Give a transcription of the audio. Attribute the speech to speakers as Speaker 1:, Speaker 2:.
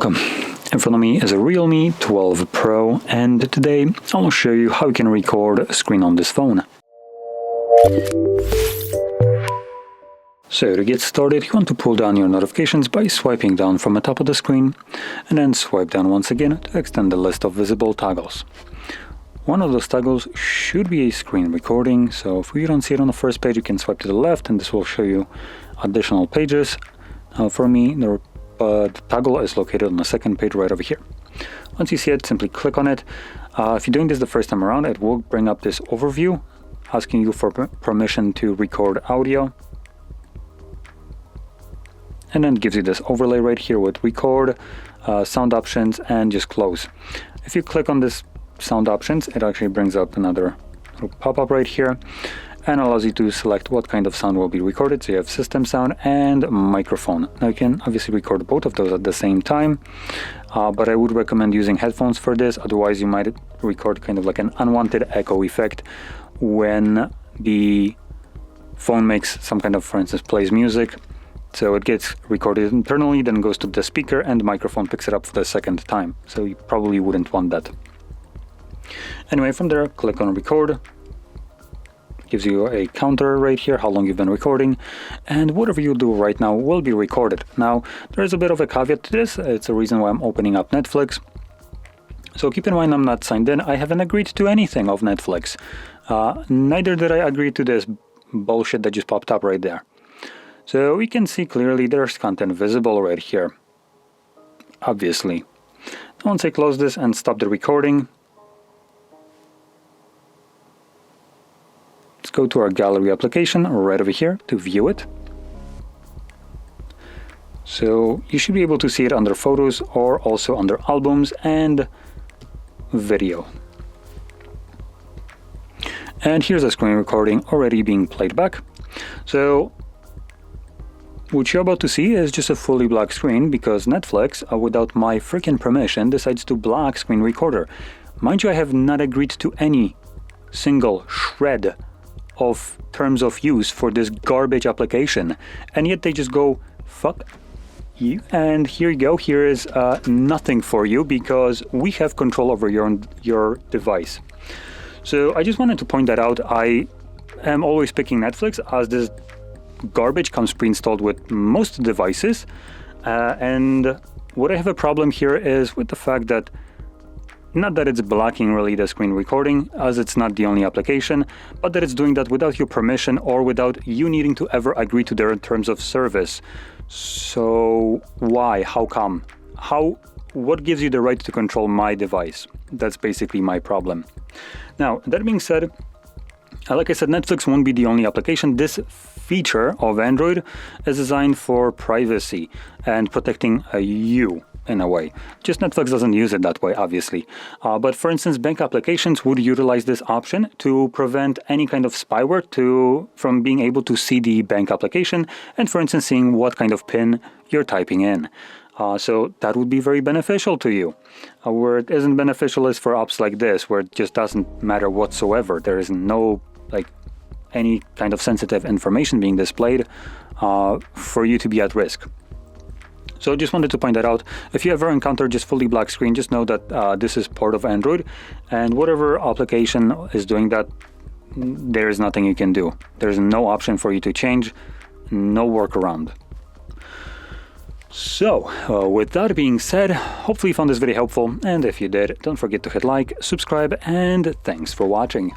Speaker 1: Welcome! In front of me is a REALME 12 Pro, and today I'll show you how you can record a screen on this phone. So to get started, you want to pull down your notifications by swiping down from the top of the screen, and then swipe down once again to extend the list of visible toggles. One of those toggles should be a screen recording, so if you don't see it on the first page, you can swipe to the left and this will show you additional pages. For me, the toggle is located on the second page right over here. Once you see it, simply click on it. If you're doing this the first time around, it will bring up this overview asking you for permission to record audio, and then gives you this overlay right here with record, sound options, and just close. If you click on this sound options, it actually brings up another little pop-up right here and allows you to select what kind of sound will be recorded. So you have system sound and microphone. Now you can obviously record both of those at the same time, but I would recommend using headphones for this. Otherwise you might record kind of like an unwanted echo effect when the phone makes some kind of, for instance, plays music. So it gets recorded internally, then goes to the speaker and the microphone picks it up for the second time. So you probably wouldn't want that. Anyway, from there, click on record. Gives you a counter right here, how long you've been recording, and whatever you do right now will be recorded. Now, there's a bit of a caveat to this. It's a reason why I'm opening up Netflix. So keep in mind I'm not signed in. I haven't agreed to anything of Netflix. Neither did I agree to this bullshit that just popped up right there. So we can see clearly there's content visible right here. Obviously. Once I close this and stop the recording, let's go to our gallery application right over here to view it. So you should be able to see it under photos or also under albums and video. And here's a screen recording already being played back. So what you're about to see is just a fully black screen because Netflix, without my freaking permission, decides to black screen recorder. Mind you, I have not agreed to any single shred of terms of use for this garbage application, and yet they just go, fuck you, and here you go, here is nothing for you because we have control over your device. So I just wanted to point that out. I am always picking Netflix as this garbage comes pre-installed with most devices, and what I have a problem here is with the fact that not that it's blocking really the screen recording, as it's not the only application, but that it's doing that without your permission or without you needing to ever agree to their terms of service. So why? How come? What gives you the right to control my device? That's basically my problem. Now, that being said, like I said, Netflix won't be the only application. This feature of Android is designed for privacy and protecting you in a way. Just Netflix doesn't use it that way, obviously. But for instance, bank applications would utilize this option to prevent any kind of spyware from being able to see the bank application and, for instance, seeing what kind of PIN you're typing in. So that would be very beneficial to you. Where it isn't beneficial is for apps like this, where it just doesn't matter whatsoever. There is no any kind of sensitive information being displayed for you to be at risk. So I just wanted to point that out. If you ever encounter just fully black screen, just know that this is part of Android, and whatever application is doing that, there is nothing you can do. There's no option for you to change, no workaround. So, with that being said, hopefully you found this video helpful, and if you did, don't forget to hit like, subscribe, and thanks for watching.